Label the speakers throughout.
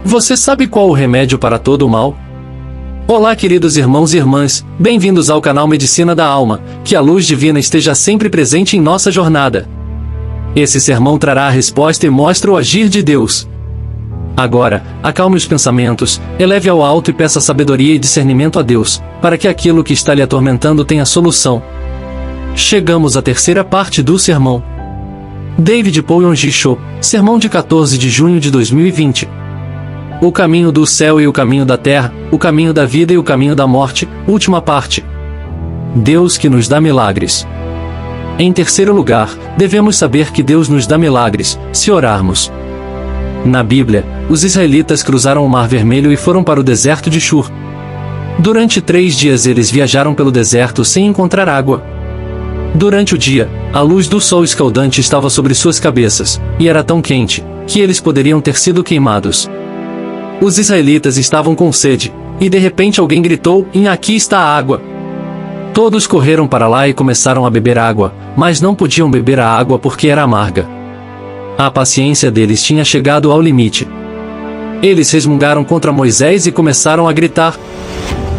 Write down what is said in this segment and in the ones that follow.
Speaker 1: Você sabe qual o remédio para todo o mal? Olá, queridos irmãos e irmãs, bem-vindos ao canal Medicina da Alma, que a luz divina esteja sempre presente em nossa jornada. Esse sermão trará a resposta e mostra o agir de Deus. Agora, acalme os pensamentos, eleve ao alto e peça sabedoria e discernimento a Deus, para que aquilo que está lhe atormentando tenha solução. Chegamos à terceira parte do sermão. David Poyon-G Cho, sermão de 14 de junho de 2020. O caminho do céu e o caminho da terra, o caminho da vida e o caminho da morte, última parte. Deus que nos dá milagres. Em terceiro lugar, devemos saber que Deus nos dá milagres, se orarmos. Na Bíblia, os israelitas cruzaram o Mar Vermelho e foram para o deserto de Shur. Durante 3 dias eles viajaram pelo deserto sem encontrar água. Durante o dia, a luz do sol escaldante estava sobre suas cabeças, e era tão quente, que eles poderiam ter sido queimados. Os israelitas estavam com sede, e de repente alguém gritou: aqui está a água! Todos correram para lá e começaram a beber água, mas não podiam beber a água porque era amarga. A paciência deles tinha chegado ao limite. Eles resmungaram contra Moisés e começaram a gritar: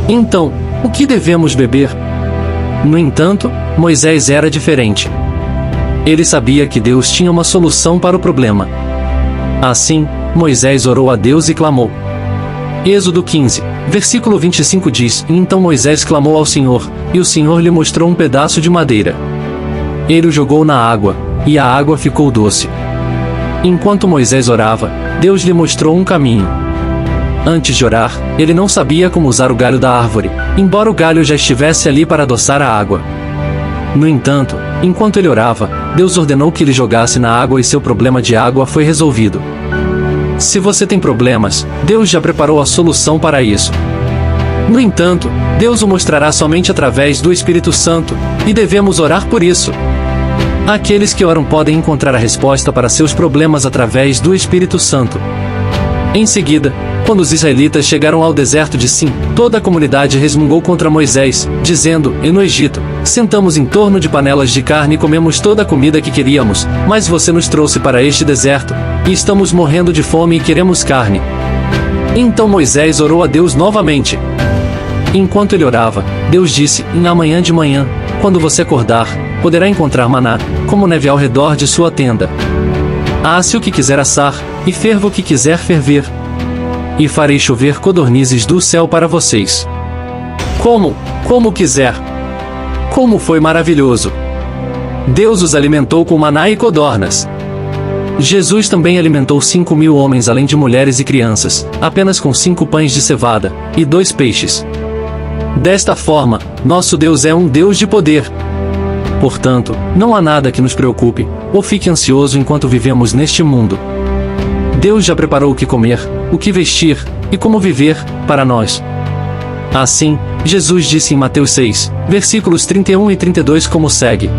Speaker 1: então, o que devemos beber? No entanto, Moisés era diferente. Ele sabia que Deus tinha uma solução para o problema. Assim, Moisés orou a Deus e clamou. Êxodo 15, versículo 25 diz: então Moisés clamou ao Senhor, e o Senhor lhe mostrou um pedaço de madeira. Ele o jogou na água, e a água ficou doce. Enquanto Moisés orava, Deus lhe mostrou um caminho. Antes de orar, ele não sabia como usar o galho da árvore, embora o galho já estivesse ali para adoçar a água. No entanto, enquanto ele orava, Deus ordenou que ele jogasse na água e seu problema de água foi resolvido. Se você tem problemas, Deus já preparou a solução para isso. No entanto, Deus o mostrará somente através do Espírito Santo, e devemos orar por isso. Aqueles que oram podem encontrar a resposta para seus problemas através do Espírito Santo. Em seguida, quando os israelitas chegaram ao deserto de Sim, toda a comunidade resmungou contra Moisés, dizendo: no Egito, sentamos em torno de panelas de carne e comemos toda a comida que queríamos, mas você nos trouxe para este deserto, e estamos morrendo de fome e queremos carne. Então Moisés orou a Deus novamente. Enquanto ele orava, Deus disse: amanhã de manhã, quando você acordar, poderá encontrar maná, como neve ao redor de sua tenda. Asse o que quiser assar, e ferva o que quiser ferver. E farei chover codornizes do céu para vocês. Como quiser. Como foi maravilhoso! Deus os alimentou com maná e codornas. Jesus também alimentou 5.000 homens além de mulheres e crianças, apenas com 5 pães de cevada, e 2 peixes. Desta forma, nosso Deus é um Deus de poder. Portanto, não há nada que nos preocupe, ou fique ansioso enquanto vivemos neste mundo. Deus já preparou o que comer, o que vestir, e como viver, para nós. Assim, Jesus disse em Mateus 6, versículos 31 e 32 como segue: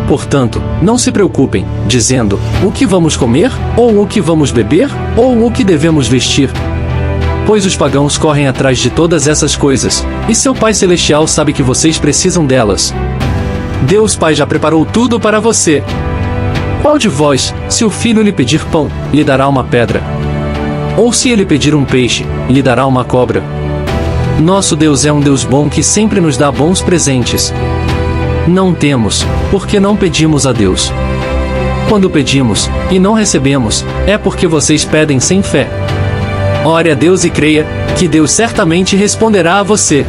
Speaker 1: portanto, não se preocupem, dizendo: o que vamos comer? Ou o que vamos beber? Ou o que devemos vestir? Pois os pagãos correm atrás de todas essas coisas, e seu Pai Celestial sabe que vocês precisam delas. Deus Pai já preparou tudo para você. Qual de vós, se o filho lhe pedir pão, lhe dará uma pedra? Ou se ele pedir um peixe, lhe dará uma cobra? Nosso Deus é um Deus bom que sempre nos dá bons presentes. Não temos, porque não pedimos a Deus. Quando pedimos, e não recebemos, é porque vocês pedem sem fé. Ore a Deus e creia, que Deus certamente responderá a você.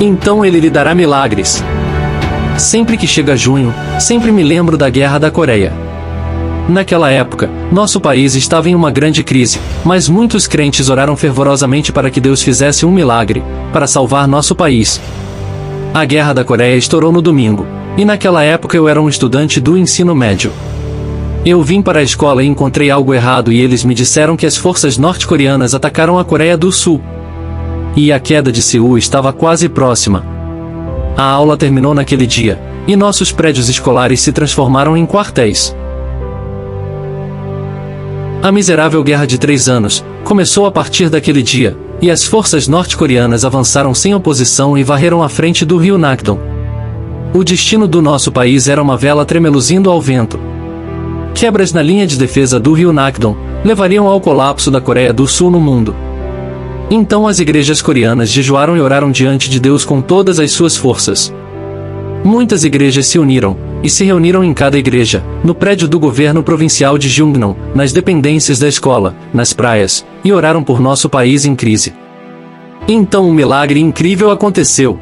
Speaker 1: Então Ele lhe dará milagres. Sempre que chega junho, sempre me lembro da Guerra da Coreia. Naquela época, nosso país estava em uma grande crise, mas muitos crentes oraram fervorosamente para que Deus fizesse um milagre, para salvar nosso país. A Guerra da Coreia estourou no domingo, e naquela época eu era um estudante do ensino médio. Eu vim para a escola e encontrei algo errado e eles me disseram que as forças norte-coreanas atacaram a Coreia do Sul. E a queda de Seul estava quase próxima. A aula terminou naquele dia, e nossos prédios escolares se transformaram em quartéis. A miserável guerra de 3 anos começou a partir daquele dia, e as forças norte-coreanas avançaram sem oposição e varreram a frente do rio Nakdong. O destino do nosso país era uma vela tremeluzindo ao vento. Quebras na linha de defesa do rio Nakdong, levariam ao colapso da Coreia do Sul no mundo. Então as igrejas coreanas jejuaram e oraram diante de Deus com todas as suas forças. Muitas igrejas se uniram, e se reuniram em cada igreja, no prédio do governo provincial de Jungnon, nas dependências da escola, nas praias, e oraram por nosso país em crise. Então um milagre incrível aconteceu.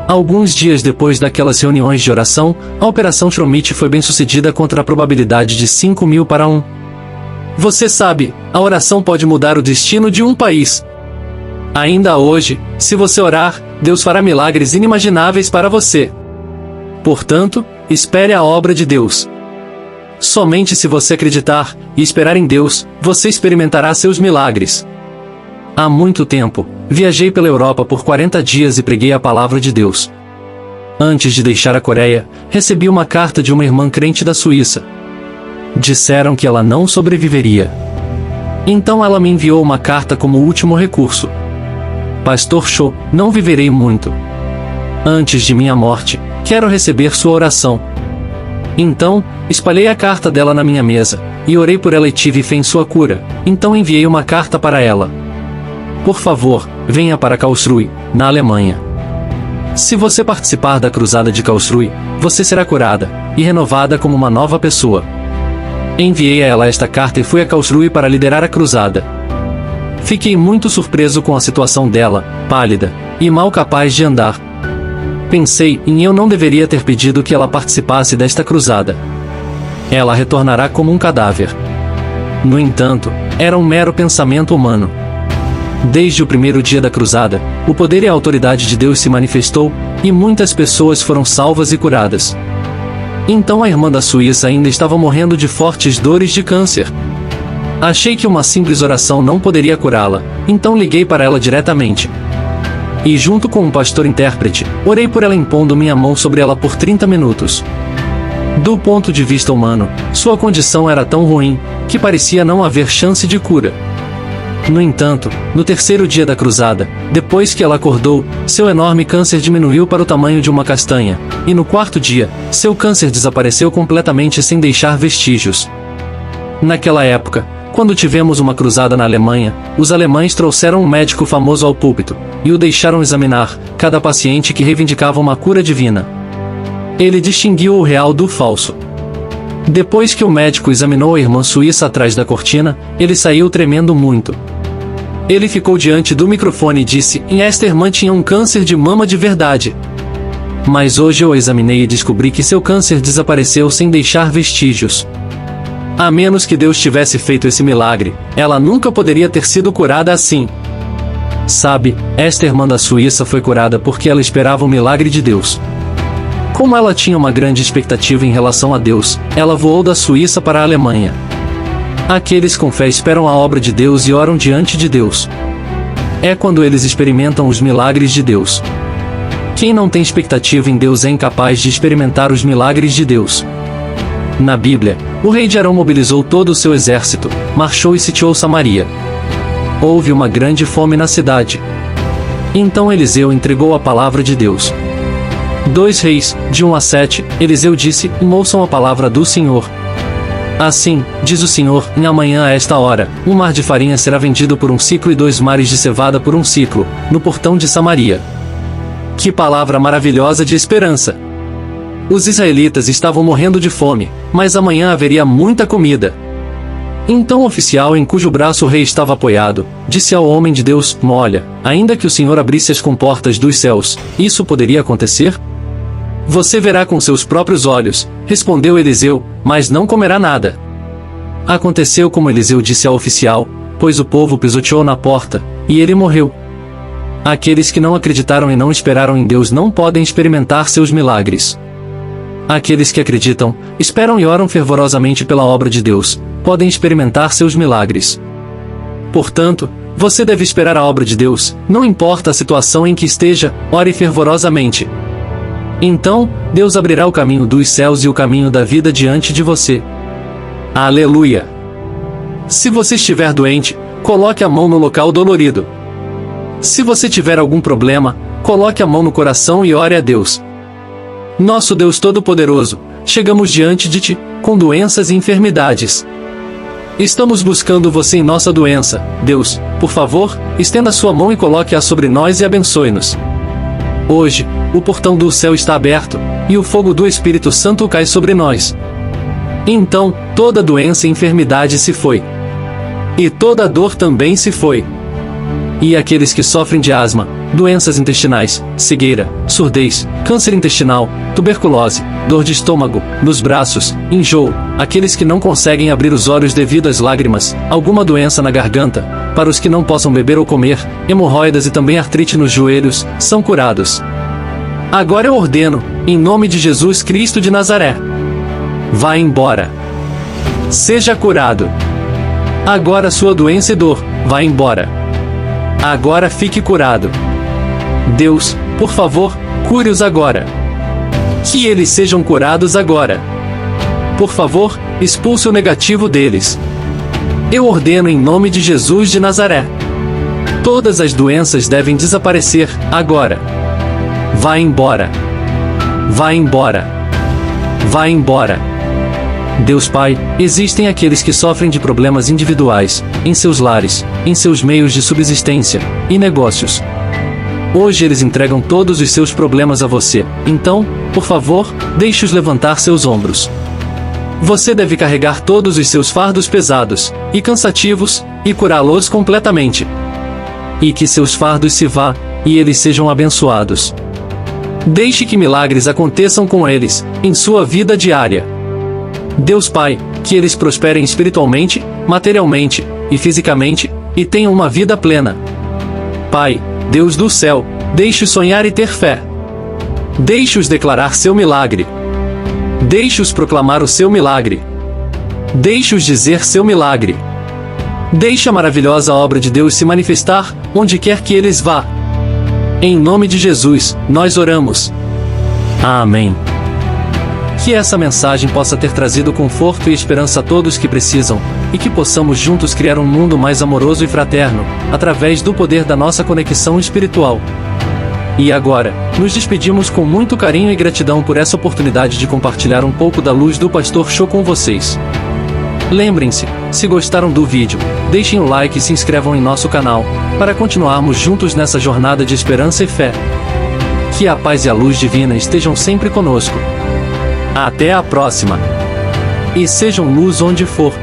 Speaker 1: Alguns dias depois daquelas reuniões de oração, a Operação Shromit foi bem sucedida contra a probabilidade de 5.000 para 1. Você sabe, a oração pode mudar o destino de um país. Ainda hoje, se você orar, Deus fará milagres inimagináveis para você. Portanto, espere a obra de Deus. Somente se você acreditar e esperar em Deus, você experimentará seus milagres. Há muito tempo, viajei pela Europa por 40 dias e preguei a palavra de Deus. Antes de deixar a Coreia, recebi uma carta de uma irmã crente da Suíça. Disseram que ela não sobreviveria. Então ela me enviou uma carta como último recurso. Pastor Cho, não viverei muito. Antes de minha morte, quero receber sua oração. Então, espalhei a carta dela na minha mesa, e orei por ela e tive fé em sua cura. Então enviei uma carta para ela. Por favor, venha para Karlsruhe, na Alemanha. Se você participar da cruzada de Karlsruhe, você será curada, e renovada como uma nova pessoa. Enviei a ela esta carta e fui a Karlsruhe para liderar a cruzada. Fiquei muito surpreso com a situação dela, pálida, e mal capaz de andar. Pensei em eu não deveria ter pedido que ela participasse desta cruzada. Ela retornará como um cadáver. No entanto, era um mero pensamento humano. Desde o primeiro dia da cruzada, o poder e a autoridade de Deus se manifestou, e muitas pessoas foram salvas e curadas. Então a irmã da Suíça ainda estava morrendo de fortes dores de câncer. Achei que uma simples oração não poderia curá-la, então liguei para ela diretamente. E junto com um pastor intérprete, orei por ela impondo minha mão sobre ela por 30 minutos. Do ponto de vista humano, sua condição era tão ruim, que parecia não haver chance de cura. No entanto, no terceiro dia da cruzada, depois que ela acordou, seu enorme câncer diminuiu para o tamanho de uma castanha, e no quarto dia, seu câncer desapareceu completamente sem deixar vestígios. Naquela época, quando tivemos uma cruzada na Alemanha, os alemães trouxeram um médico famoso ao púlpito, e o deixaram examinar cada paciente que reivindicava uma cura divina. Ele distinguiu o real do falso. Depois que o médico examinou a irmã suíça atrás da cortina, ele saiu tremendo muito. Ele ficou diante do microfone e disse: esta irmã tinha um câncer de mama de verdade. Mas hoje eu a examinei e descobri que seu câncer desapareceu sem deixar vestígios. A menos que Deus tivesse feito esse milagre, ela nunca poderia ter sido curada assim. Sabe, esta irmã da Suíça foi curada porque ela esperava o milagre de Deus. Como ela tinha uma grande expectativa em relação a Deus, ela voou da Suíça para a Alemanha. Aqueles com fé esperam a obra de Deus e oram diante de Deus. É quando eles experimentam os milagres de Deus. Quem não tem expectativa em Deus é incapaz de experimentar os milagres de Deus. Na Bíblia, o rei de Arão mobilizou todo o seu exército, marchou e sitiou Samaria. Houve uma grande fome na cidade. Então Eliseu entregou a palavra de Deus. 2 Reis, de 1 a 7, Eliseu disse: ouçam a palavra do Senhor. Assim, diz o Senhor, amanhã a esta hora, um mar de farinha será vendido por 1 siclo e 2 mares de cevada por 1 siclo, no portão de Samaria. Que palavra maravilhosa de esperança! Os israelitas estavam morrendo de fome, mas amanhã haveria muita comida. Então o oficial em cujo braço o rei estava apoiado, disse ao homem de Deus: olha, ainda que o Senhor abrisse as comportas dos céus, isso poderia acontecer? Você verá com seus próprios olhos, respondeu Eliseu, mas não comerá nada. Aconteceu como Eliseu disse ao oficial, pois o povo pisoteou na porta, e ele morreu. Aqueles que não acreditaram e não esperaram em Deus não podem experimentar seus milagres. Aqueles que acreditam, esperam e oram fervorosamente pela obra de Deus, podem experimentar seus milagres. Portanto, você deve esperar a obra de Deus, não importa a situação em que esteja, ore fervorosamente. Então, Deus abrirá o caminho dos céus e o caminho da vida diante de você. Aleluia! Se você estiver doente, coloque a mão no local dolorido. Se você tiver algum problema, coloque a mão no coração e ore a Deus. Nosso Deus Todo-Poderoso, chegamos diante de Ti, com doenças e enfermidades. Estamos buscando você em nossa doença. Deus, por favor, estenda sua mão e coloque-a sobre nós e abençoe-nos. Hoje, o portão do céu está aberto, e o fogo do Espírito Santo cai sobre nós. Então, toda doença e enfermidade se foi. E toda dor também se foi. E aqueles que sofrem de asma, doenças intestinais, cegueira, surdez, câncer intestinal, tuberculose, dor de estômago, nos braços, enjoo, aqueles que não conseguem abrir os olhos devido às lágrimas, alguma doença na garganta, para os que não possam beber ou comer, hemorroidas e também artrite nos joelhos, são curados. Agora eu ordeno, em nome de Jesus Cristo de Nazaré. Vá embora. Seja curado. Agora sua doença e dor, vá embora. Agora fique curado. Deus, por favor, cure-os agora. Que eles sejam curados agora. Por favor, expulse o negativo deles. Eu ordeno em nome de Jesus de Nazaré. Todas as doenças devem desaparecer, agora. Vá embora. Vá embora. Vá embora. Deus Pai, existem aqueles que sofrem de problemas individuais, em seus lares, em seus meios de subsistência, e negócios. Hoje eles entregam todos os seus problemas a você, então, por favor, deixe-os levantar seus ombros. Você deve carregar todos os seus fardos pesados, e cansativos, e curá-los completamente. E que seus fardos se vá, e eles sejam abençoados. Deixe que milagres aconteçam com eles, em sua vida diária. Deus Pai, que eles prosperem espiritualmente, materialmente, e fisicamente, e tenham uma vida plena. Pai, Deus do céu, deixe-os sonhar e ter fé. Deixe-os declarar seu milagre. Deixe-os proclamar o seu milagre. Deixe-os dizer seu milagre. Deixe a maravilhosa obra de Deus se manifestar, onde quer que eles vá. Em nome de Jesus, nós oramos. Amém. Que essa mensagem possa ter trazido conforto e esperança a todos que precisam, e que possamos juntos criar um mundo mais amoroso e fraterno, através do poder da nossa conexão espiritual. E agora, nos despedimos com muito carinho e gratidão por essa oportunidade de compartilhar um pouco da luz do Pastor Show com vocês. Lembrem-se, se gostaram do vídeo, deixem o like e se inscrevam em nosso canal, para continuarmos juntos nessa jornada de esperança e fé. Que a paz e a luz divina estejam sempre conosco. Até a próxima! E sejam luz onde for.